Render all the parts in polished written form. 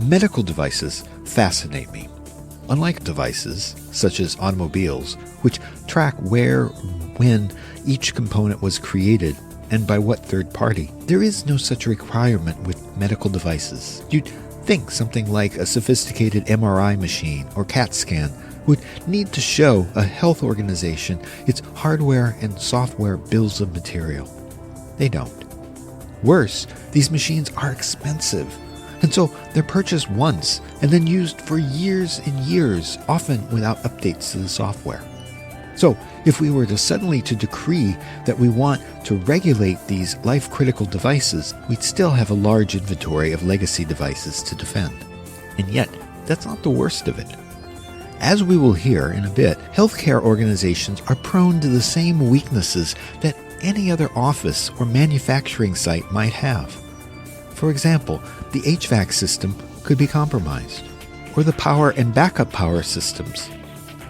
Medical devices fascinate me. Unlike devices, such as automobiles, which track where, when each component was created, and by what third party, there is no such requirement with medical devices. You'd think something like a sophisticated MRI machine or CAT scan would need to show a health organization its hardware and software bills of material. They don't. Worse, these machines are expensive, and so they're purchased once and then used for years and years, often without updates to the software. So, if we were to decree that we want to regulate these life-critical devices, we'd still have a large inventory of legacy devices to defend. And yet, that's not the worst of it. As we will hear in a bit, healthcare organizations are prone to the same weaknesses that any other office or manufacturing site might have. For example, the HVAC system could be compromised, or the power and backup power systems.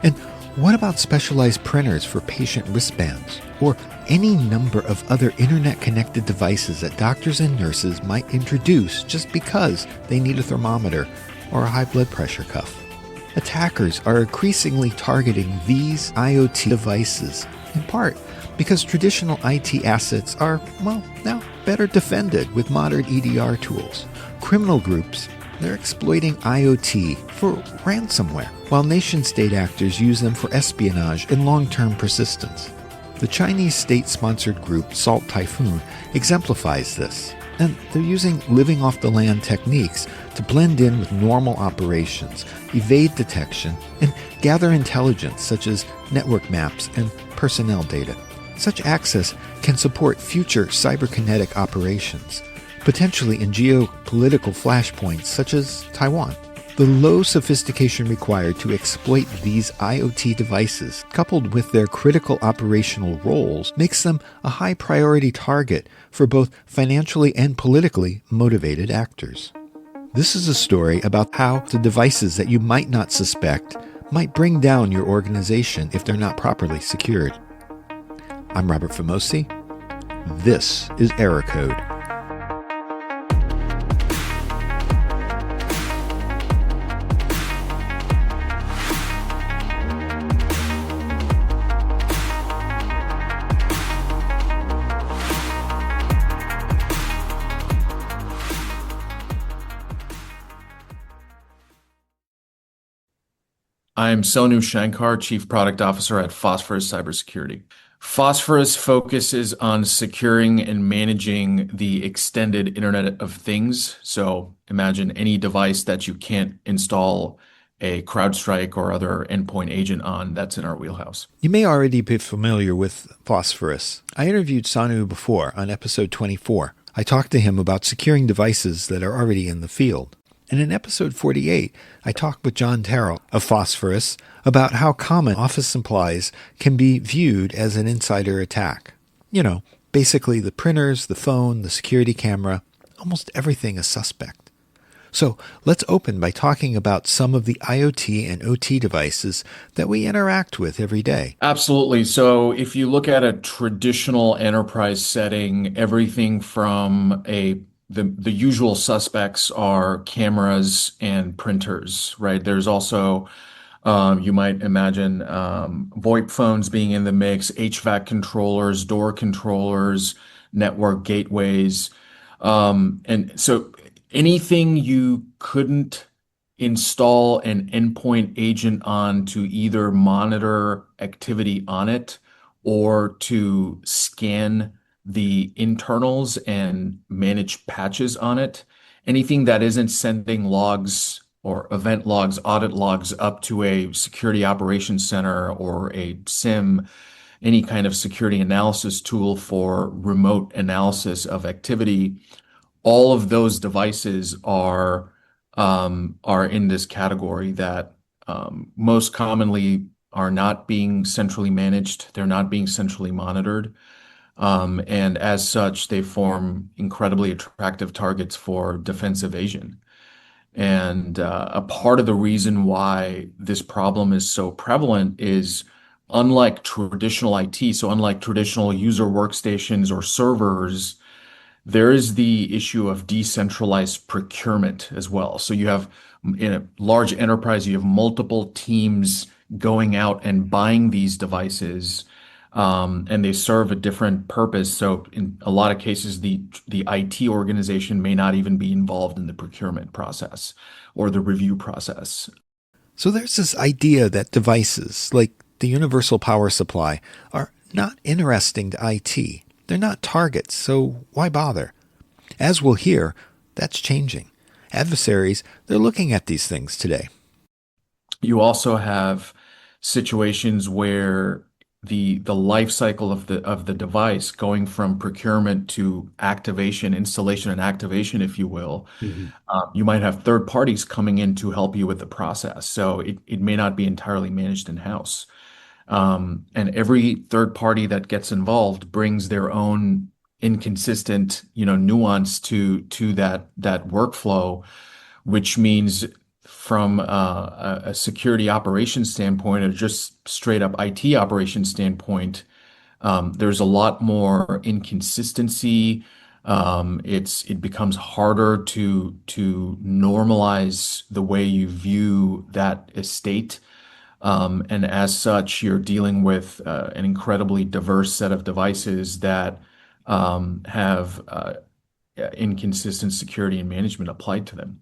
And what about specialized printers for patient wristbands, or any number of other internet-connected devices that doctors and nurses might introduce just because they need a thermometer or a high blood pressure cuff? Attackers are increasingly targeting these IoT devices, in part because traditional IT assets are, now better defended with modern EDR tools. Criminal groups, they're exploiting IoT for ransomware, while nation-state actors use them for espionage and long-term persistence. The Chinese state-sponsored group Salt Typhoon exemplifies this, and they're using living-off-the-land techniques to blend in with normal operations, evade detection, and gather intelligence such as network maps and personnel data. Such access can support future cyberkinetic operations, potentially in geopolitical flashpoints such as Taiwan. The low sophistication required to exploit these IoT devices, coupled with their critical operational roles, makes them a high-priority target for both financially and politically motivated actors. This is a story about how the devices that you might not suspect might bring down your organization if they're not properly secured. I'm Robert Famosi. This is Error Code. I'm Sonu Shankar, Chief Product Officer at Phosphorus Cybersecurity. Phosphorus focuses on securing and managing the extended Internet of Things. So imagine any device that you can't install a CrowdStrike or other endpoint agent on. That's in our wheelhouse. You may already be familiar with Phosphorus. I interviewed Sonu before on episode 24. I talked to him about securing devices that are already in the field. And in episode 48, I talked with John Terrell of Phosphorus about how common office supplies can be viewed as an insider attack. You know, basically the printers, the phone, the security camera, almost everything is suspect. So let's open by talking about some of the IoT and OT devices that we interact with every day. Absolutely. So if you look at a traditional enterprise setting, everything from the usual suspects are cameras and printers, right? There's also, you might imagine, VoIP phones being in the mix, HVAC controllers, door controllers, network gateways. And so anything you couldn't install an endpoint agent on to either monitor activity on it or to scan the internals and manage patches on it. Anything that isn't sending logs or event logs, audit logs up to a security operations center or a SIM, any kind of security analysis tool for remote analysis of activity, all of those devices are in this category that most commonly are not being centrally managed. They're not being centrally monitored. And as such, they form incredibly attractive targets for defense evasion. And a part of the reason why this problem is so prevalent is unlike traditional IT, so unlike traditional user workstations or servers, There is the issue of decentralized procurement as well. So you have in a large enterprise, you have multiple teams going out and buying these devices, and they serve a different purpose. So in a lot of cases, the IT organization may not even be involved in the procurement process or the review process. So there's this idea that devices, like the universal power supply, are not interesting to IT. They're not targets, so why bother? As we'll hear, that's changing. Adversaries, they're looking at these things today. You also have situations where the life cycle of the device going from procurement to activation, installation and activation, if you will, Mhm. you might have third parties coming in to help you with the process. So it may not be entirely managed in-house. And every third party that gets involved brings their own inconsistent, nuance to that workflow, which means from a security operations standpoint or just straight up IT operations standpoint, there's a lot more inconsistency. It becomes harder to normalize the way you view that estate. And as such, you're dealing with an incredibly diverse set of devices that have inconsistent security and management applied to them.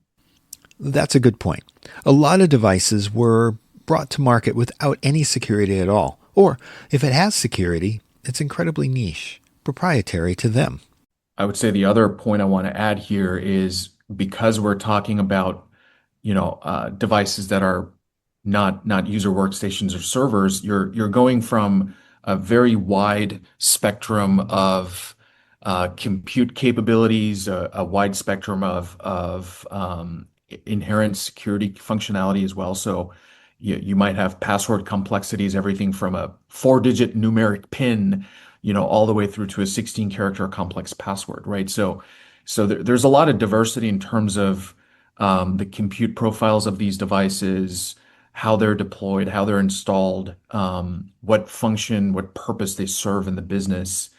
That's a good point. A lot of devices were brought to market without any security at all. Or if it has security, it's incredibly niche, proprietary to them. I would say the other point I want to add here is because we're talking about, devices that are not user workstations or servers, you're going from a very wide spectrum of compute capabilities, a wide spectrum of inherent security functionality as well. So you might have password complexities, everything from a four-digit numeric PIN, all the way through to a 16-character complex password, right? So there's a lot of diversity in terms of the compute profiles of these devices, how they're deployed, how they're installed, what function, what purpose they serve in the business,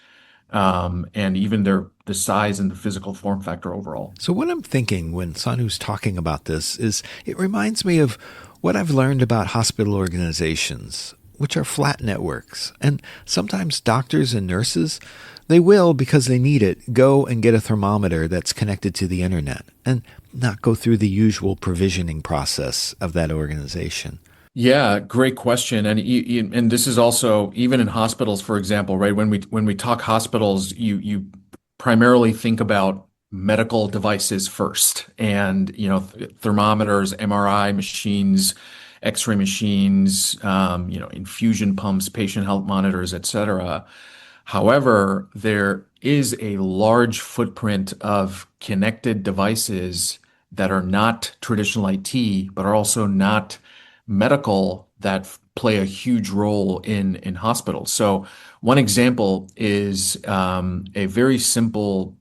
and even the size and the physical form factor overall. So, what I'm thinking when Sanu's talking about this is it reminds me of what I've learned about hospital organizations, which are flat networks. And sometimes doctors and nurses, they will, because they need it, go and get a thermometer that's connected to the internet and not go through the usual provisioning process of that organization. Yeah, great question. And this is also even in hospitals, for example, right? When we talk hospitals, you primarily think about medical devices first, and thermometers, MRI machines, X-ray machines, infusion pumps, patient health monitors, et cetera. However, there is a large footprint of connected devices that are not traditional IT, but are also not medical that play a huge role in hospitals. So one example is a very simple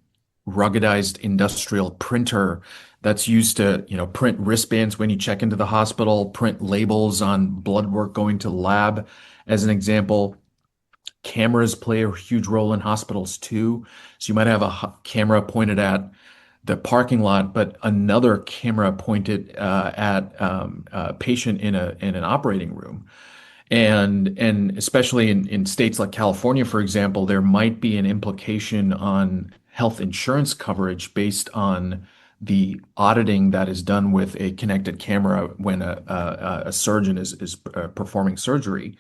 ruggedized industrial printer that's used to, print wristbands when you check into the hospital, print labels on blood work going to the lab, as an example. Cameras play a huge role in hospitals too. So you might have a camera pointed at the parking lot, but another camera pointed at a patient in an operating room. And especially in states like California, for example, there might be an implication on health insurance coverage based on the auditing that is done with a connected camera when a surgeon is performing surgery.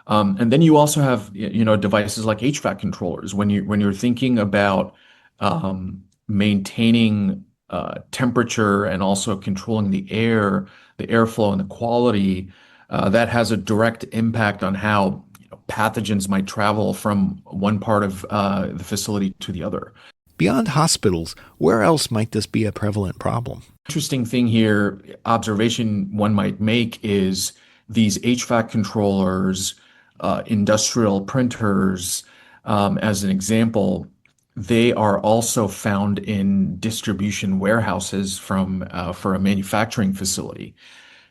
And then you also have, devices like HVAC controllers. When you're thinking about maintaining temperature and also controlling the airflow and the quality, that has a direct impact on how pathogens might travel from one part of the facility to the other. Beyond hospitals, where else might this be a prevalent problem? Interesting thing here, observation one might make is these HVAC controllers, industrial printers, as an example, they are also found in distribution warehouses for a manufacturing facility.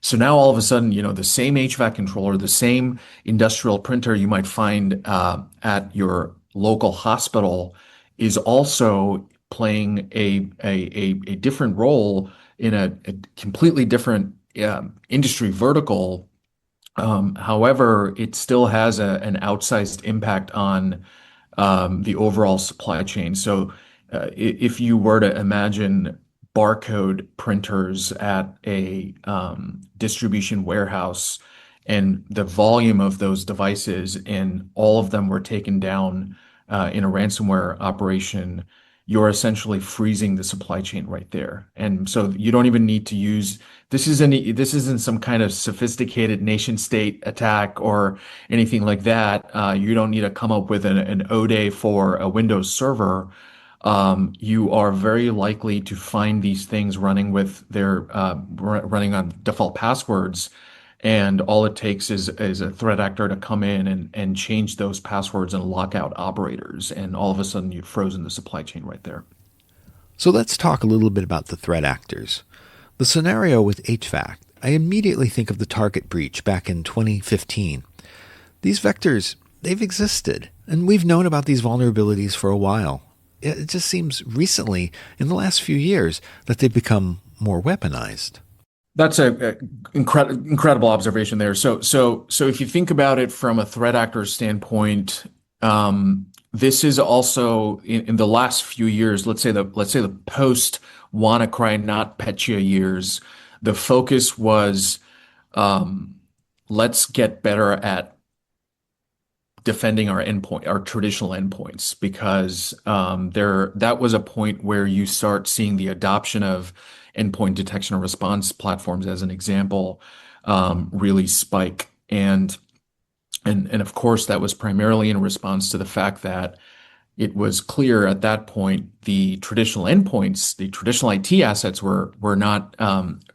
So now all of a sudden, the same HVAC controller, the same industrial printer you might find at your local hospital is also playing a different role in a completely different industry vertical. However, it still has an outsized impact on the overall supply chain. So, if you were to imagine barcode printers at a distribution warehouse and the volume of those devices, and all of them were taken down in a ransomware operation, you're essentially freezing the supply chain right there. And so you don't even need to use this isn't some kind of sophisticated nation state attack or anything like that. You don't need to come up with an O-day for a Windows server. You are very likely to find these things running with their running on default passwords, and all it takes is a threat actor to come in and change those passwords and lock out operators, and all of a sudden you've frozen the supply chain right there. So let's talk a little bit about the threat actors. The scenario with HVAC, I immediately think of the Target breach back in 2015. These vectors, they've existed, and we've known about these vulnerabilities for a while. It just seems recently, in the last few years, that they've become more weaponized. That's a incredible observation there. So if you think about it from a threat actor standpoint, this is also in the last few years. Let's say the post WannaCry not Petya years. The focus was let's get better at defending our traditional endpoints, because that was a point where you start seeing the adoption of endpoint detection and response platforms, as an example, really spike. And of course, that was primarily in response to the fact that it was clear at that point the traditional endpoints, the traditional IT assets were not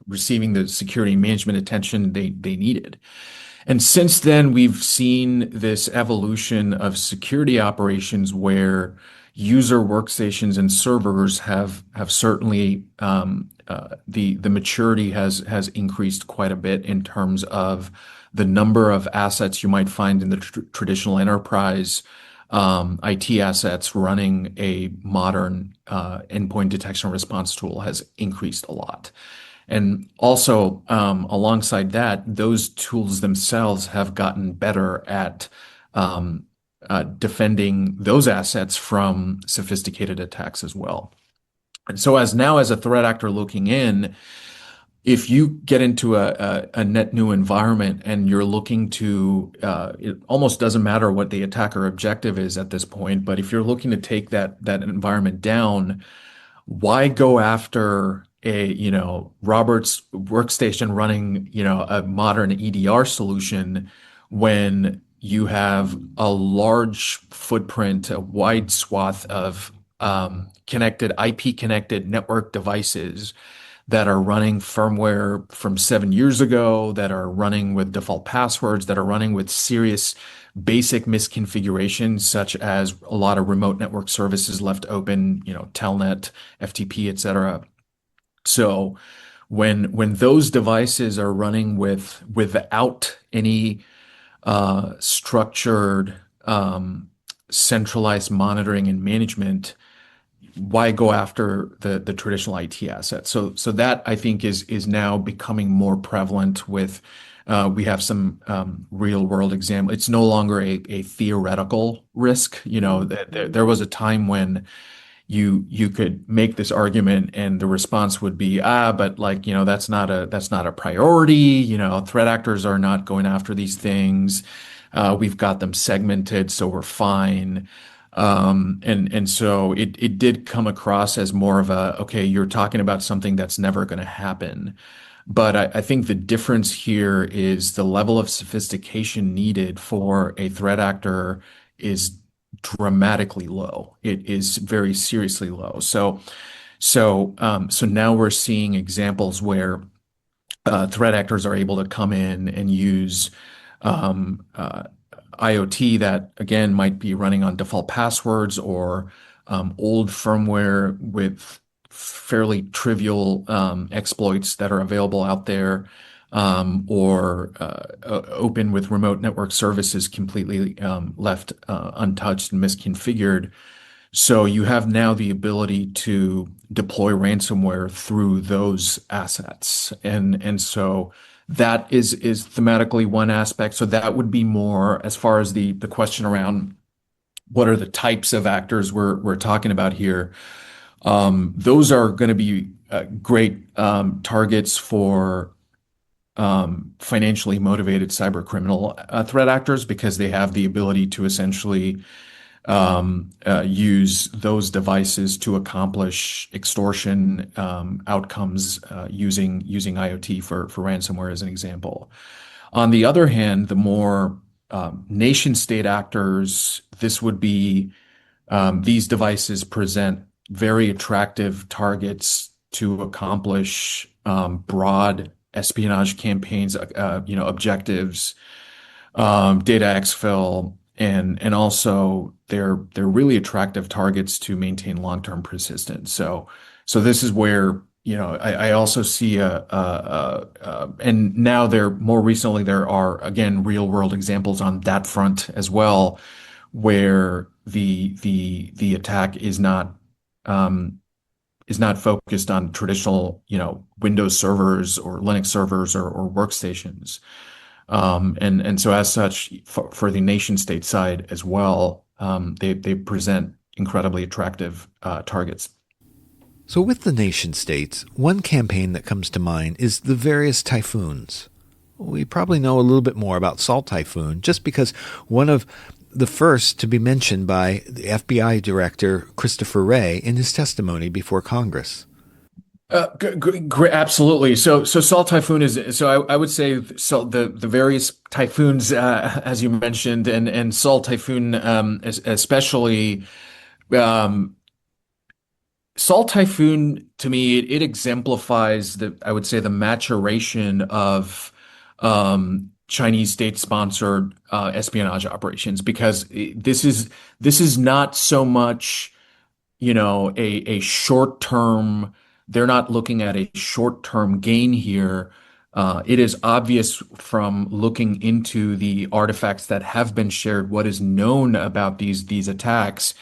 receiving the security management attention they needed. And since then, we've seen this evolution of security operations where user workstations and servers have certainly the maturity has increased quite a bit in terms of the number of assets you might find in the traditional enterprise. IT assets running a modern endpoint detection and response tool has increased a lot. And also, alongside that, those tools themselves have gotten better at defending those assets from sophisticated attacks as well. And so, as a threat actor looking in, if you get into a net new environment and you're looking to, it almost doesn't matter what the attacker objective is at this point, but if you're looking to take that environment down, why go after Robert's workstation running, a modern EDR solution when you have a large footprint, a wide swath of IP connected network devices that are running firmware from 7 years ago, that are running with default passwords, that are running with serious basic misconfigurations, such as a lot of remote network services left open, Telnet, FTP, etc. So when those devices are running without any structured centralized monitoring and management, why go after the traditional IT assets? So that, I think, is now becoming more prevalent with we have some real world example. It's no longer a theoretical risk. There was a time when you could make this argument and the response would be, but that's not a priority. Threat actors are not going after these things. We've got them segmented, so we're fine. And so it did come across as more of okay, you're talking about something that's never going to happen. But I think the difference here is the level of sophistication needed for a threat actor is dramatically low. It is very seriously low. So now we're seeing examples where threat actors are able to come in and use IoT that, again, might be running on default passwords or old firmware with fairly trivial exploits that are available out there, or open with remote network services completely left untouched and misconfigured. So you have now the ability to deploy ransomware through those assets. And so that is thematically one aspect. So that would be more as far as the question around what are the types of actors we're talking about here. Those are going to be great targets for financially motivated cyber criminal threat actors because they have the ability to essentially use those devices to accomplish extortion outcomes using IoT for ransomware as an example. On the other hand, the more nation state actors, this would be these devices present very attractive targets to accomplish broad espionage campaigns, objectives, data exfil, and also they're really attractive targets to maintain long-term persistence. So this is where I also see and now more recently there are again real world examples on that front as well, where the attack is not focused on traditional Windows servers or Linux servers or workstations. And so as such, for the nation state side as well, they present incredibly attractive targets. So, with the nation states, one campaign that comes to mind is the various typhoons. We probably know a little bit more about Salt Typhoon just because one of the first to be mentioned by the FBI Director Christopher Wray in his testimony before Congress. Absolutely. So Salt Typhoon is I would say so the various typhoons as you mentioned and Salt Typhoon especially um, Salt Typhoon to me it exemplifies the I would say the maturation of Chinese state-sponsored espionage operations because this is not so much a short term, they're not looking at a short term gain here. It is obvious from looking into the artifacts that have been shared, what is known about these attacks,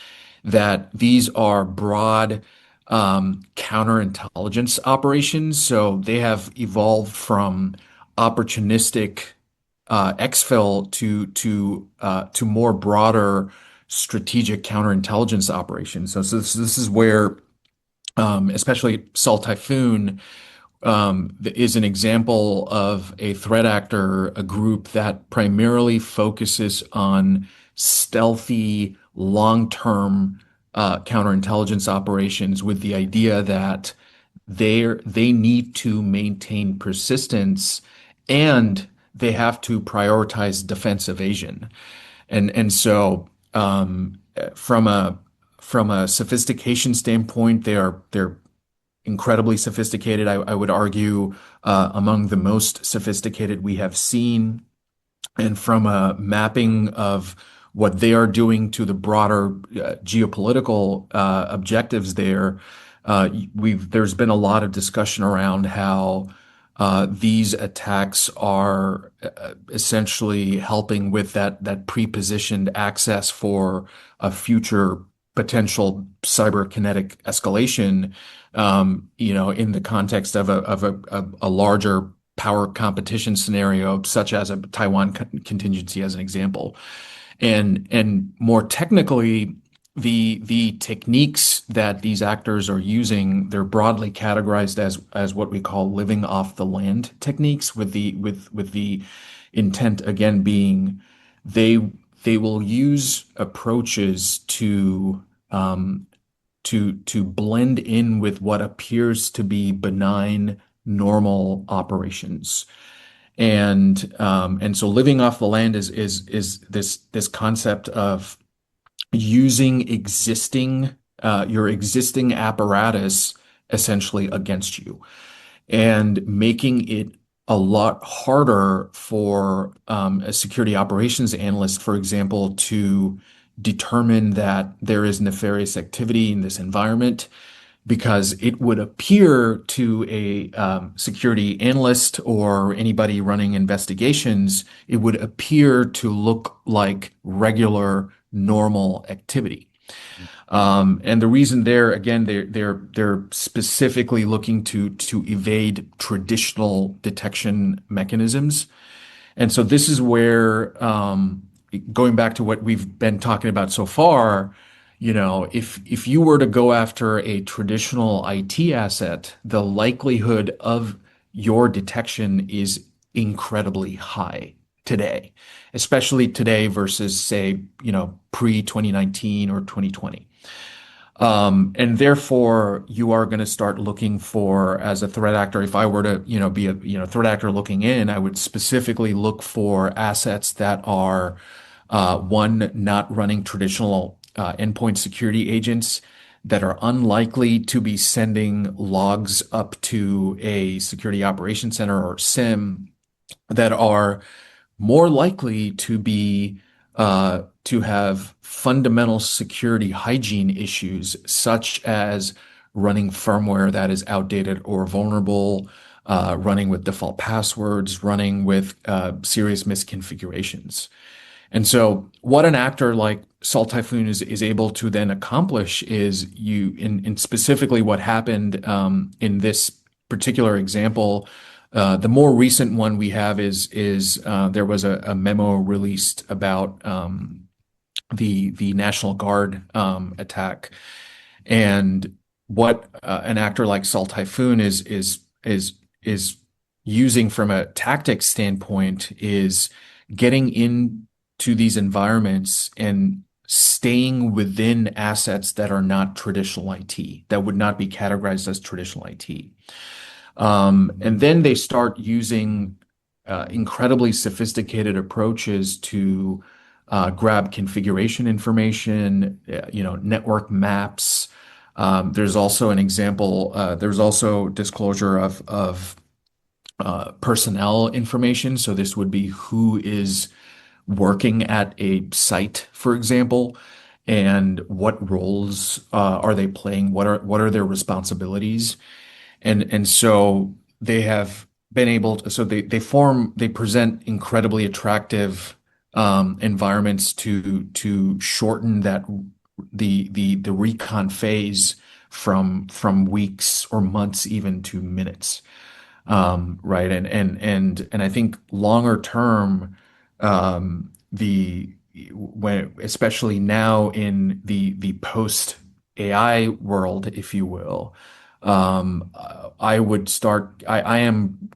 that these are broad counterintelligence operations. So they have evolved from opportunistic exfil to more broader strategic counterintelligence operations. So this is where, especially Salt Typhoon, is an example of a threat actor, a group that primarily focuses on stealthy, long-term counterintelligence operations with the idea that they need to maintain persistence and they have to prioritize defense evasion. And so from a sophistication standpoint, they're incredibly sophisticated. I would argue among the most sophisticated we have seen. And from a mapping of what they are doing to the broader geopolitical objectives there, there's been a lot of discussion around how these attacks are essentially helping with that pre-positioned access for a future potential cyberkinetic escalation, in the context of a larger power competition scenario, such as a Taiwan contingency, as an example. And more technically, the techniques that these actors are using, they're broadly categorized as what we call living off the land techniques, with the intent again being they they will use approaches to blend in with what appears to be benign normal operations. And so living off the land is this concept of using your existing apparatus essentially against you and making it a lot harder for a security operations analyst, for example, to determine that there is nefarious activity in this environment, because it would appear to a security analyst or anybody running investigations, it would appear to look like regular, normal activity. And the reason there, again, they're specifically looking to evade traditional detection mechanisms. And so this is where, going back to what we've been talking about so far, if you were to go after a traditional IT asset, the likelihood of your detection is incredibly high today, especially today versus, say, pre-2019 or 2020. And therefore, you are going to start looking for, as a threat actor, if I were to, be a, threat actor looking in, I would specifically look for assets that are, one, not running traditional endpoint security agents, that are unlikely to be sending logs up to a security operations center or SIM, that are more likely to have fundamental security hygiene issues, such as running firmware that is outdated or vulnerable, running with default passwords, running with serious misconfigurations. And so, what an actor like Salt Typhoon is able to then accomplish is, in specifically what happened in this particular example. The more recent one we have is there was a memo released about the National Guard attack, and what an actor like Salt Typhoon is using from a tactics standpoint is getting into these environments and staying within assets that are not traditional IT, that would not be categorized as traditional IT. And then they start using incredibly sophisticated approaches to grab configuration information, network maps. There's also an example, there's also disclosure of personnel information. So this would be who is working at a site, for example, and what roles are they playing? What are their responsibilities? And so they have been able to, so they present incredibly attractive environments to shorten the recon phase from weeks or months even to minutes. Right. And I think longer term, the when especially now in the post AI world, if you will, I am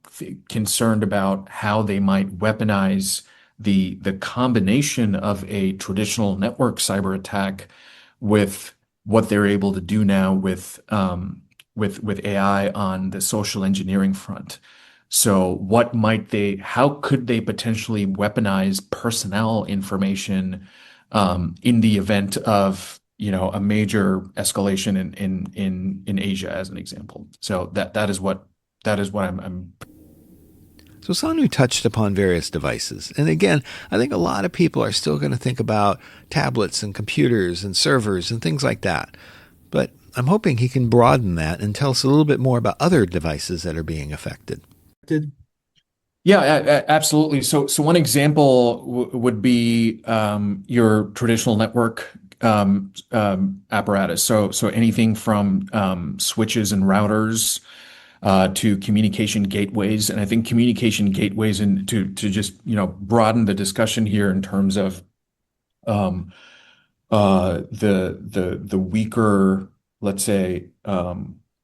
concerned about how they might weaponize the combination of a traditional network cyber attack with what they're able to do now with AI on the social engineering front. So how could they potentially weaponize personnel information in the event of, a major escalation in Asia, as an example? So that is what I'm. So Sanu touched upon various devices. And again, I think a lot of people are still going to think about tablets and computers and servers and things like that. But I'm hoping he can broaden that and tell us a little bit more about other devices that are being affected. Yeah, absolutely. So one example would be your traditional network apparatus. So anything from switches and routers to communication gateways. And I think communication gateways, and to just broaden the discussion here in terms of um, the weaker, let's say,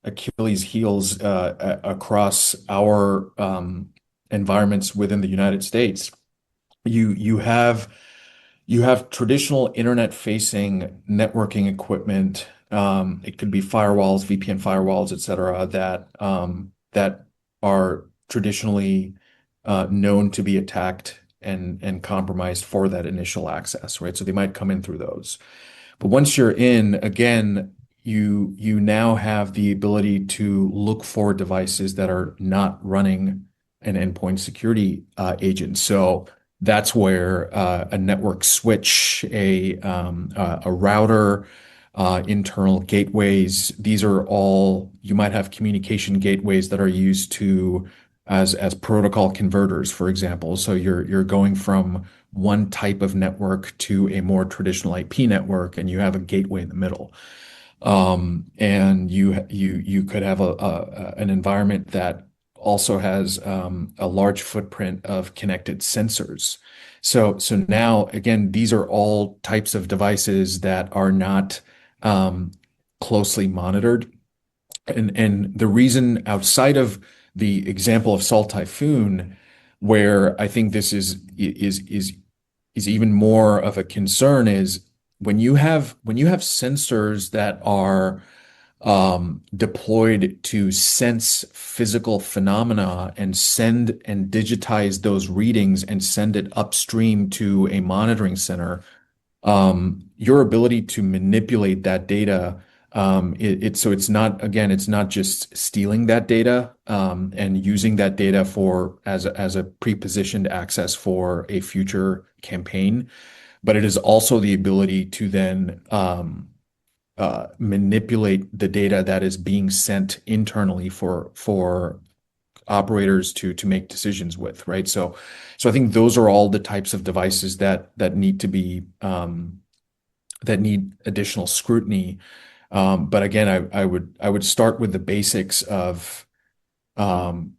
Achilles heels across our environments within the United States. You have traditional internet-facing networking equipment. It could be firewalls, VPN firewalls, et cetera, that are traditionally known to be attacked and compromised for that initial access, right? So they might come in through those. But once you're in, again, you now have the ability to look for devices that are not running an endpoint security agent. So that's where a network switch, a router, internal gateways. These are all, you might have communication gateways that are used to as protocol converters, for example. So you're going from one type of network to a more traditional IP network, and you have a gateway in the middle. And you could have an environment that also has a large footprint of connected sensors. So now again, these are all types of devices that are not um, closely monitored. And the reason outside of the example of Salt Typhoon, where I think this is even more of a concern, is when you have sensors that are deployed to sense physical phenomena and send and digitize those readings and send it upstream to a monitoring center, your ability to manipulate that data, so it's not, again, it's not just stealing that data, and using that data for as a prepositioned access for a future campaign, but it is also the ability to then manipulate the data that is being sent internally for operators to make decisions with, right? So I think those are all the types of devices that need to be that need additional scrutiny. But again, I would start with the basics of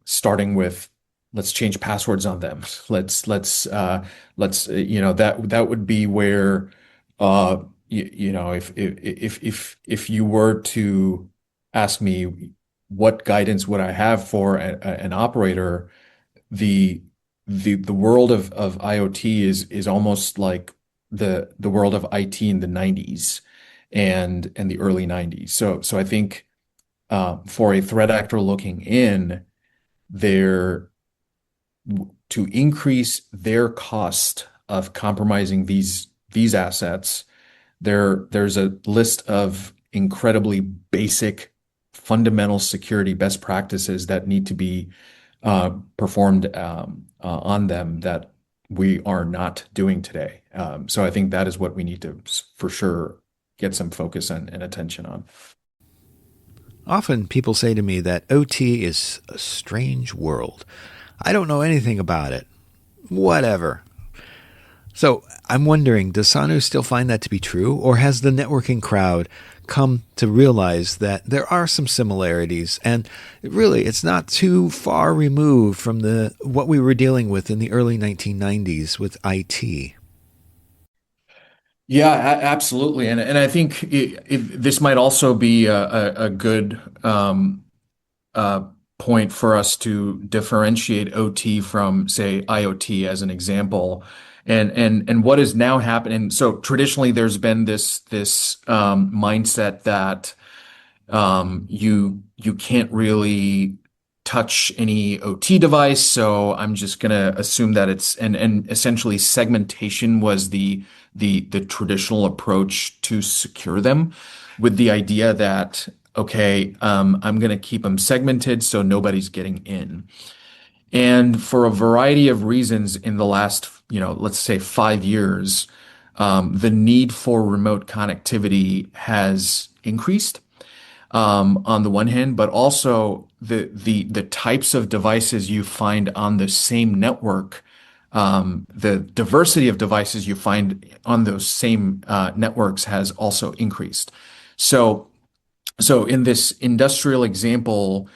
starting with, let's change passwords on them. That would be where if you were to ask me what guidance would I have for an operator, the the world of IoT is almost like the world of IT in the 90s and the early 90s. So I think for a threat actor looking in, there to increase their cost of compromising these assets, there's a list of incredibly basic fundamental security best practices that need to be performed on them that we are not doing today. So I think that is what we need to for sure get some focus and attention on. Often people say to me that OT is a strange world. I don't know anything about it. Whatever. So I'm wondering, does Sonu still find that to be true, or has the networking crowd come to realize that there are some similarities, and really it's not too far removed from the what we were dealing with in the early 1990s with IT? Yeah, absolutely. And I think this might also be a good uh, point for us to differentiate OT from, say, IoT as an example. And what is now happening. So traditionally, there's been this mindset that you can't really touch any OT device, so I'm just gonna assume that it's and essentially segmentation was the traditional approach to secure them, with the idea that okay, I'm gonna keep them segmented so nobody's getting in. And for a variety of reasons in the last, let's say 5 years, the need for remote connectivity has increased on the one hand, but also the types of devices you find on the same network, the diversity of devices you find on those same networks has also increased. So, so in this industrial example,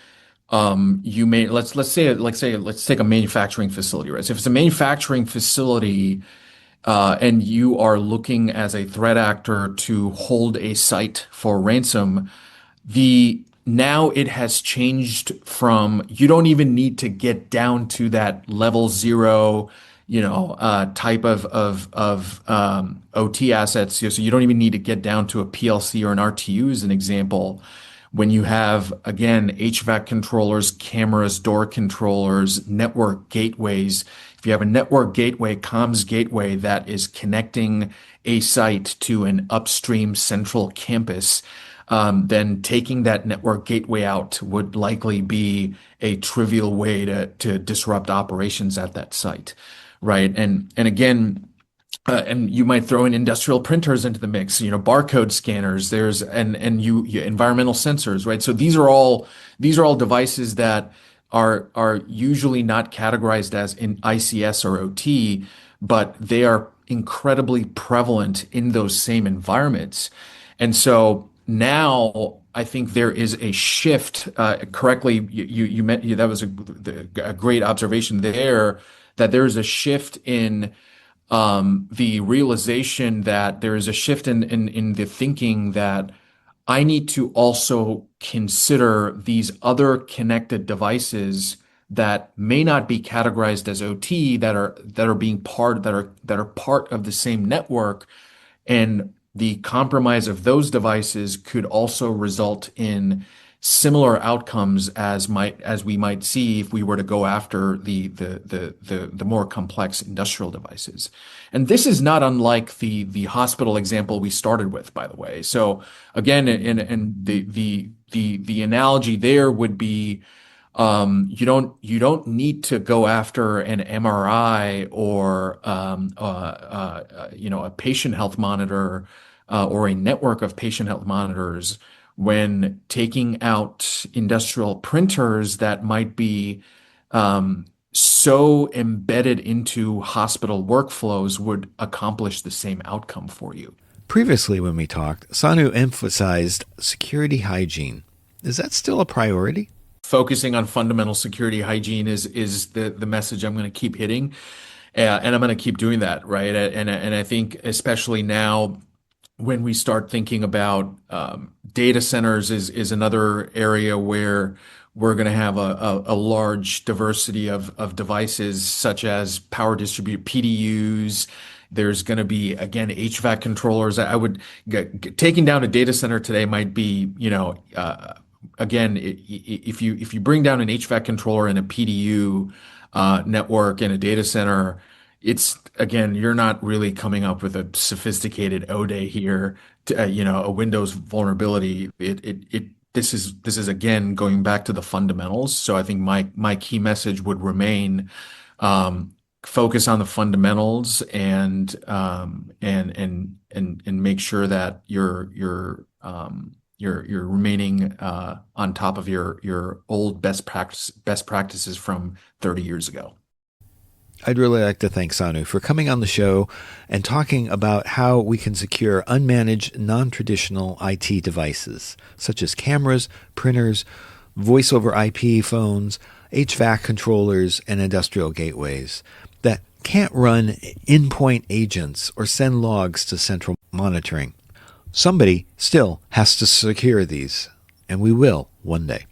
you may let's take a manufacturing facility, right? So if it's a manufacturing facility, and you are looking as a threat actor to hold a site for ransom, the now it has changed from you don't even need to get down to that level zero, type of OT assets. So you don't even need to get down to a PLC or an RTU as an example. When you have, again, HVAC controllers, cameras, door controllers, network gateways, if you have a network gateway, comms gateway that is connecting a site to an upstream central campus, then taking that network gateway out would likely be a trivial way to disrupt operations at that site, right? And again, and you might throw in industrial printers into the mix, barcode scanners. There's and you environmental sensors, right? So these are all devices that are usually not categorized as in ICS or OT, but they are incredibly prevalent in those same environments. And so now I think there is a shift. Correctly, you meant that was a great observation there. That there is a shift in the realization that there is a shift in the thinking that I need to also consider these other connected devices that may not be categorized as OT that are part of the same network, and the compromise of those devices could also result in similar outcomes as we might see if we were to go after the more complex industrial devices. And this is not unlike the hospital example we started with, by the way. So again, and the analogy there would be you don't need to go after an MRI or a patient health monitor or a network of patient health monitors when taking out industrial printers that might be so embedded into hospital workflows would accomplish the same outcome for you. Previously, when we talked, Sonu emphasized security hygiene. Is that still a priority? Focusing on fundamental security hygiene is the message I'm going to keep hitting, and I'm going to keep doing that, right? And I think especially now, when we start thinking about data centers is another area where we're going to have a large diversity of devices such as power distributed PDUs. There's going to be, again, HVAC controllers. I would taking down a data center today might be, again, if you bring down an HVAC controller and a PDU network in a data center, it's again, you're not really coming up with a sophisticated ODay here, a Windows vulnerability. This is again going back to the fundamentals. So I think my key message would remain focus on the fundamentals and make sure that you're remaining on top of your old best practices from 30 years ago. I'd really like to thank Sonu for coming on the show and talking about how we can secure unmanaged, non-traditional IT devices, such as cameras, printers, voice over IP phones, HVAC controllers, and industrial gateways that can't run endpoint agents or send logs to central monitoring. Somebody still has to secure these, and we will one day.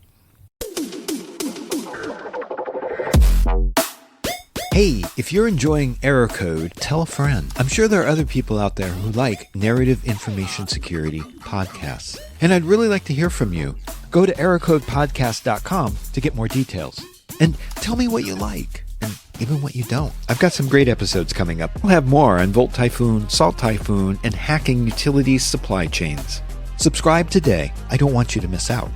Hey, if you're enjoying Error Code, tell a friend. I'm sure there are other people out there who like narrative information security podcasts. And I'd really like to hear from you. Go to errorcodepodcast.com to get more details. And tell me what you like, and even what you don't. I've got some great episodes coming up. We'll have more on Volt Typhoon, Salt Typhoon, and hacking utilities supply chains. Subscribe today. I don't want you to miss out.